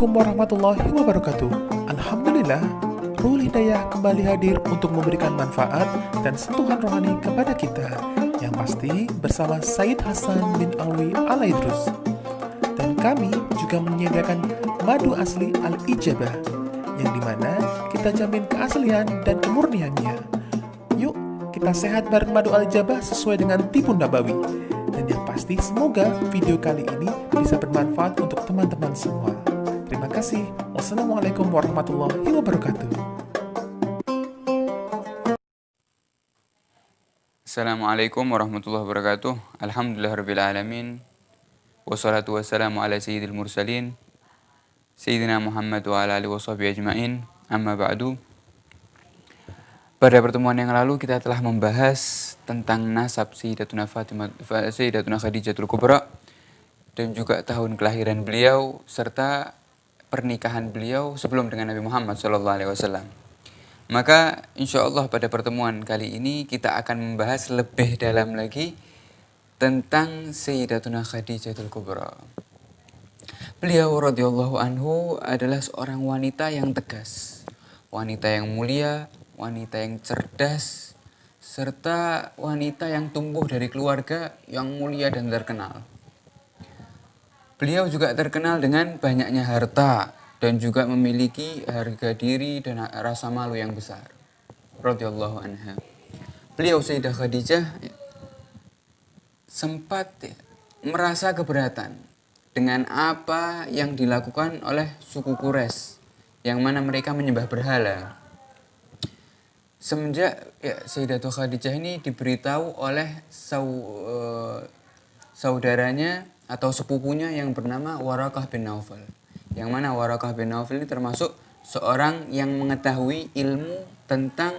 Assalamualaikum warahmatullahi wabarakatuh. Alhamdulillah, Ruhul Hidayah kembali hadir untuk memberikan manfaat dan sentuhan rohani kepada kita. Yang pasti bersama Said Hasan bin Alwi Alaidrus. Dan kami juga menyediakan madu asli Al-Ijabah, yang dimana kita jamin keaslian dan kemurniannya. Yuk, kita sehat bareng madu Al-Ijabah sesuai dengan tipu Nabawi. Dan yang pasti semoga video kali ini bisa bermanfaat untuk teman-teman semua. Terima kasih. Wassalamualaikum warahmatullahi wabarakatuh. Assalamualaikum warahmatullahi wabarakatuh. Alhamdulillahirrabbilalamin. Wassalatu wassalamu ala sayyidil mursalin Sayyidina Muhammad wa ala alihi wa sahbihi ajma'in. Amma ba'du. Pada pertemuan yang lalu kita telah membahas tentang nasab Sayyidatuna Khadijatul Kubra dan juga tahun kelahiran beliau serta pernikahan beliau sebelum dengan Nabi Muhammad SAW. Maka insya Allah pada pertemuan kali ini kita akan membahas lebih dalam lagi tentang Sayyidatuna Khadijatul Kubra. Beliau radhiyallahu anhu adalah seorang wanita yang tegas, wanita yang mulia, wanita yang cerdas, serta wanita yang tumbuh dari keluarga yang mulia dan terkenal. Beliau juga terkenal dengan banyaknya harta dan juga memiliki harga diri dan rasa malu yang besar. Radhiyallahu anha. Beliau Sayyidah Khadijah sempat merasa keberatan dengan apa yang dilakukan oleh suku Quraisy, yang mana mereka menyembah berhala. Semenjak Sayyidatuna Khadijah ini diberitahu oleh saudaranya atau sepupunya yang bernama Waraqah bin Naufal. Yang mana Waraqah bin Naufal ini termasuk seorang yang mengetahui ilmu tentang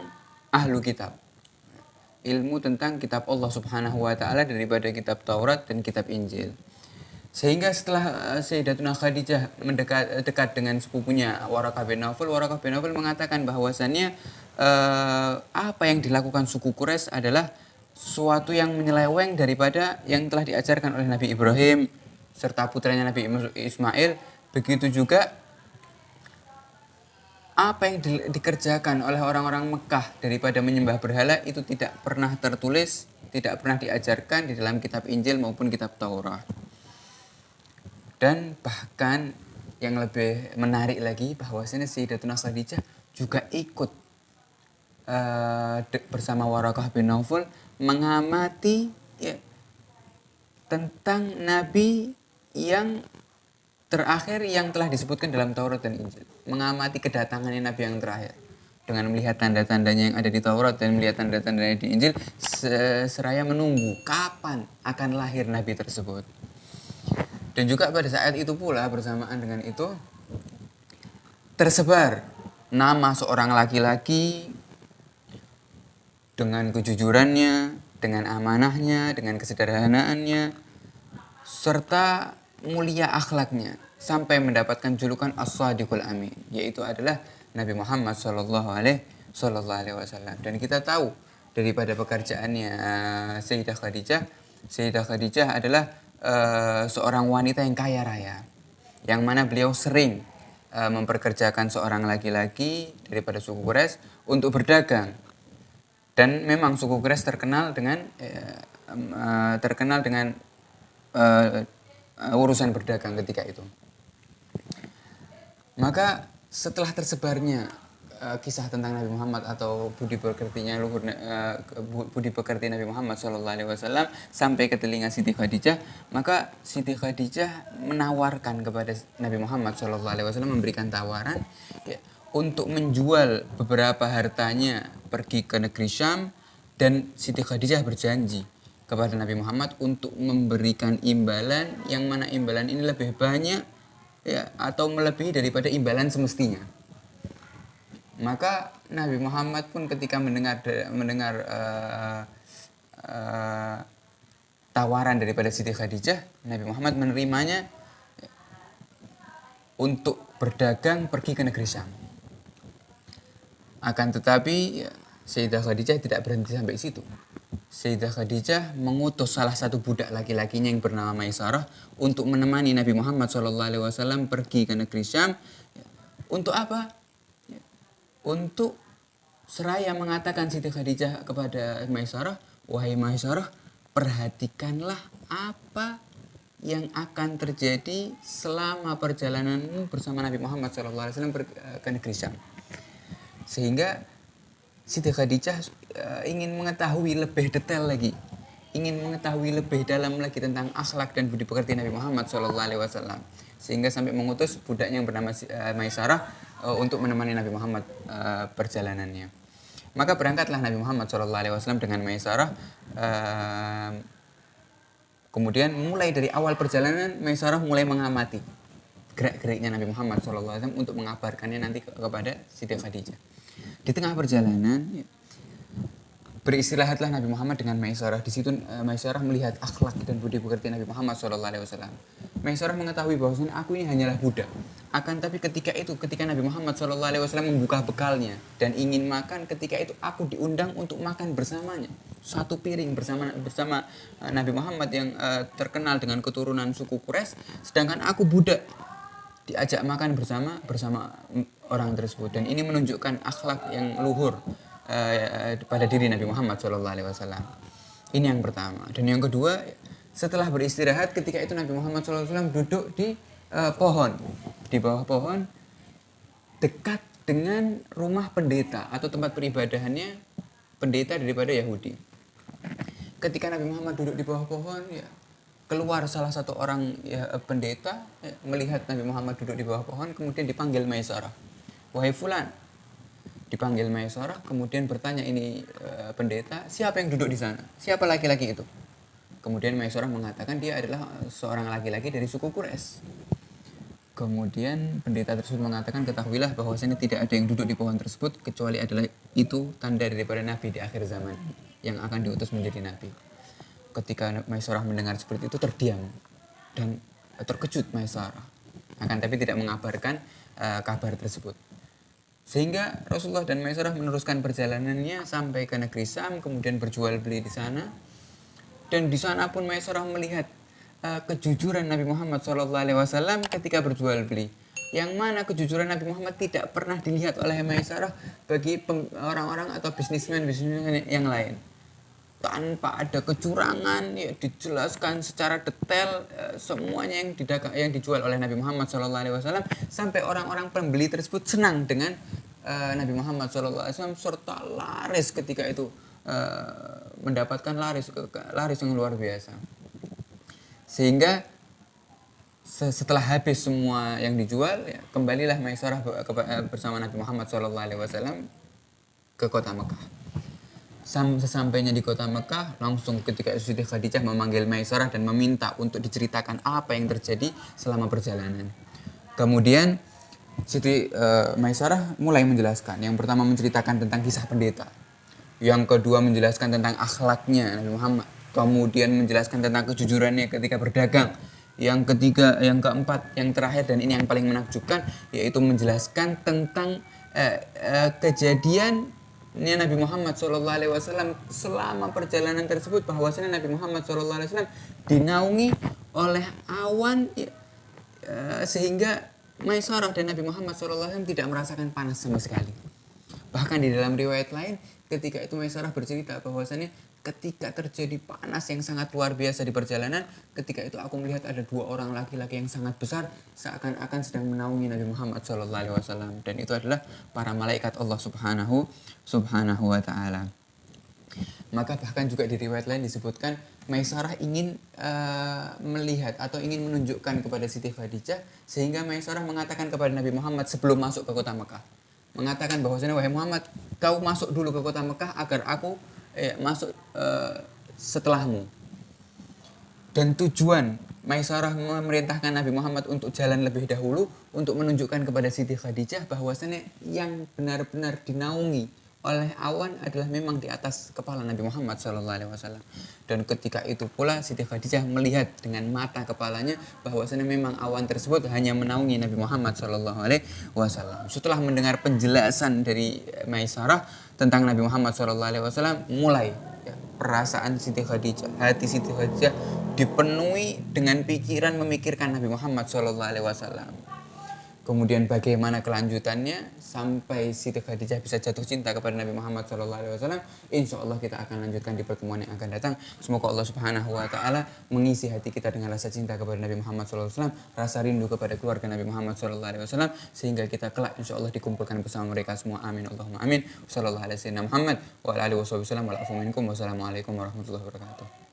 ahlu kitab. Ilmu tentang kitab Allah Subhanahu wa taala daripada kitab Taurat dan kitab Injil. Sehingga setelah Sayyidatuna Khadijah dekat dengan sepupunya Waraqah bin Naufal, Waraqah bin Naufal mengatakan bahwasannya apa yang dilakukan suku Quraisy adalah suatu yang menyeleweng daripada yang telah diajarkan oleh Nabi Ibrahim serta putranya Nabi Ismail. Begitu juga apa yang dikerjakan oleh orang-orang Mekah daripada menyembah berhala itu tidak pernah tertulis, tidak pernah diajarkan di dalam kitab Injil maupun kitab Taurat. Dan bahkan yang lebih menarik lagi bahwasanya Sayyidatuna Khadijah juga ikut bersama Waraqah bin Naufal mengamati tentang Nabi yang terakhir yang telah disebutkan dalam Taurat dan Injil. Mengamati kedatangannya Nabi yang terakhir. Dengan melihat tanda-tandanya yang ada di Taurat dan melihat tanda-tandanya di Injil, seraya menunggu kapan akan lahir Nabi tersebut. Dan juga pada saat itu pula bersamaan dengan itu tersebar nama seorang laki-laki dengan kejujurannya, dengan amanahnya, dengan kesederhanaannya, serta mulia akhlaknya sampai mendapatkan julukan As-Sadiqul Amin, yaitu adalah Nabi Muhammad sallallahu alaihi wasallam. Dan kita tahu daripada pekerjaannya Sayyidah Khadijah adalah seorang wanita yang kaya raya, yang mana beliau sering memperkerjakan seorang laki-laki daripada suku Quraisy untuk berdagang. Dan memang suku Quraisy terkenal dengan urusan berdagang ketika itu. Maka setelah tersebarnya kisah tentang Nabi Muhammad atau budi pekerti Nabi Muhammad SAW sampai ke telinga Siti Khadijah, maka Siti Khadijah menawarkan kepada Nabi Muhammad SAW, memberikan tawaran untuk menjual beberapa hartanya pergi ke negeri Syam, dan Siti Khadijah berjanji kepada Nabi Muhammad untuk memberikan imbalan yang mana imbalan ini lebih banyak atau melebihi daripada imbalan semestinya. Maka Nabi Muhammad pun ketika mendengar tawaran daripada Siti Khadijah, Nabi Muhammad menerimanya untuk berdagang pergi ke negeri Syam. Akan tetapi Sayyidah Khadijah tidak berhenti sampai situ. Sayyidah Khadijah mengutus salah satu budak laki-lakinya yang bernama Maisarah untuk menemani Nabi Muhammad SAW pergi ke negeri Syam. Untuk apa? Untuk seraya mengatakan Siti Khadijah kepada Maisarah, wahai Maisarah, perhatikanlah apa yang akan terjadi selama perjalananmu bersama Nabi Muhammad SAW ke negeri Syam. Sehingga Siti Khadijah ingin mengetahui lebih detail lagi, ingin mengetahui lebih dalam lagi tentang akhlak dan budi pekerti Nabi Muhammad SAW. Sehingga sampai mengutus budaknya yang bernama Maisarah untuk menemani Nabi Muhammad perjalanannya. Maka berangkatlah Nabi Muhammad SAW dengan Maisarah. Kemudian mulai dari awal perjalanan Maisarah mulai mengamati gerak-geriknya Nabi Muhammad SAW untuk mengabarkannya nanti kepada Siti Khadijah. Di tengah perjalanan beristirahatlah Nabi Muhammad dengan Maisarah. Di situ Maisarah melihat akhlak dan budi pekerti Nabi Muhammad SAW. Maisarah mengetahui bahwasanya aku ini hanyalah budak. Akan tapi ketika Nabi Muhammad SAW membuka bekalnya dan ingin makan, ketika itu aku diundang untuk makan bersamanya. Satu piring bersama Nabi Muhammad yang terkenal dengan keturunan suku Quraisy, sedangkan aku budak diajak makan bersama orang tersebut. Dan ini menunjukkan akhlak yang luhur pada diri Nabi Muhammad SAW. Ini yang pertama. Dan yang kedua, setelah beristirahat, ketika itu Nabi Muhammad SAW duduk di pohon, di bawah pohon dekat dengan rumah pendeta atau tempat peribadahannya pendeta daripada Yahudi. Ketika Nabi Muhammad duduk di bawah pohon, keluar salah satu orang pendeta melihat Nabi Muhammad duduk di bawah pohon, kemudian dipanggil Maisarah. Wahai fulan. Dipanggil Maisarah, kemudian bertanya ini pendeta, siapa yang duduk di sana? Siapa laki-laki itu? Kemudian Maisarah mengatakan dia adalah seorang laki-laki dari suku Quraisy. Kemudian pendeta tersebut mengatakan, ketahuilah bahwasanya tidak ada yang duduk di pohon tersebut kecuali adalah itu tanda daripada Nabi di akhir zaman yang akan diutus menjadi Nabi. Ketika Maisarah mendengar seperti itu terdiam dan terkejut Maisarah. Akan tapi tidak mengabarkan kabar tersebut. Sehingga Rasulullah dan Maisarah meneruskan perjalanannya sampai ke negeri Syam, kemudian berjual beli di sana. Dan di sana pun Maisarah melihat kejujuran Nabi Muhammad SAW ketika berjual beli. Yang mana kejujuran Nabi Muhammad tidak pernah dilihat oleh Maisarah bagi orang-orang atau bisnismen yang lain. Tanpa ada kecurangan, dijelaskan secara detail semuanya yang dijual oleh Nabi Muhammad SAW, sampai orang-orang pembeli tersebut senang dengan Nabi Muhammad SAW serta laris ketika itu, mendapatkan laris yang luar biasa. Sehingga setelah habis semua yang dijual, kembalilah Maisarah bersama Nabi Muhammad SAW ke kota Mekah. Sesampainya di kota Mekah, langsung ketika Siti Khadijah memanggil Maisarah dan meminta untuk diceritakan apa yang terjadi selama perjalanan. Kemudian Siti Maisarah mulai menjelaskan. Yang pertama menceritakan tentang kisah pendeta. Yang kedua menjelaskan tentang akhlaknya Nabi Muhammad. Kemudian menjelaskan tentang kejujurannya ketika berdagang. Yang ketiga, yang keempat, yang terakhir dan ini yang paling menakjubkan, yaitu menjelaskan tentang kejadian Nabi Muhammad SAW selama perjalanan tersebut, bahwasanya Nabi Muhammad SAW dinaungi oleh awan sehingga Maisarah dan Nabi Muhammad SAW tidak merasakan panas sama sekali. Bahkan di dalam riwayat lain ketika itu Maisarah bercerita bahwasanya ketika terjadi panas yang sangat luar biasa di perjalanan, ketika itu aku melihat ada dua orang laki-laki yang sangat besar seakan-akan sedang menaungi Nabi Muhammad SAW, dan itu adalah para malaikat Allah Subhanahu wa Ta'ala. Maka bahkan juga di riwayat lain disebutkan Maisarah ingin melihat atau ingin menunjukkan kepada Siti Khadijah, sehingga Maisarah mengatakan kepada Nabi Muhammad sebelum masuk ke kota Mekah, mengatakan bahwasanya wahai Muhammad, kau masuk dulu ke kota Mekah agar aku masuk setelahmu. Dan tujuan Maisarah memerintahkan Nabi Muhammad untuk jalan lebih dahulu untuk menunjukkan kepada Siti Khadijah bahwasanya yang benar-benar dinaungi oleh awan adalah memang di atas kepala Nabi Muhammad SAW. Dan ketika itu pula Siti Khadijah melihat dengan mata kepalanya bahwasanya memang awan tersebut hanya menaungi Nabi Muhammad SAW. Setelah mendengar penjelasan dari Maisarah tentang Nabi Muhammad SAW, mulai perasaan Siti Khadijah, hati Siti Khadijah dipenuhi dengan pikiran memikirkan Nabi Muhammad SAW. Kemudian bagaimana kelanjutannya sampai Siti Khadijah bisa jatuh cinta kepada Nabi Muhammad SAW. Insya Allah kita akan lanjutkan di pertemuan yang akan datang. Semoga Allah Subhanahu Wa Taala mengisi hati kita dengan rasa cinta kepada Nabi Muhammad SAW, rasa rindu kepada keluarga Nabi Muhammad SAW, sehingga kita kelak insya Allah dikumpulkan bersama mereka semua. Amin Allahumma amin. Wassalamualaikum warahmatullahi wabarakatuh.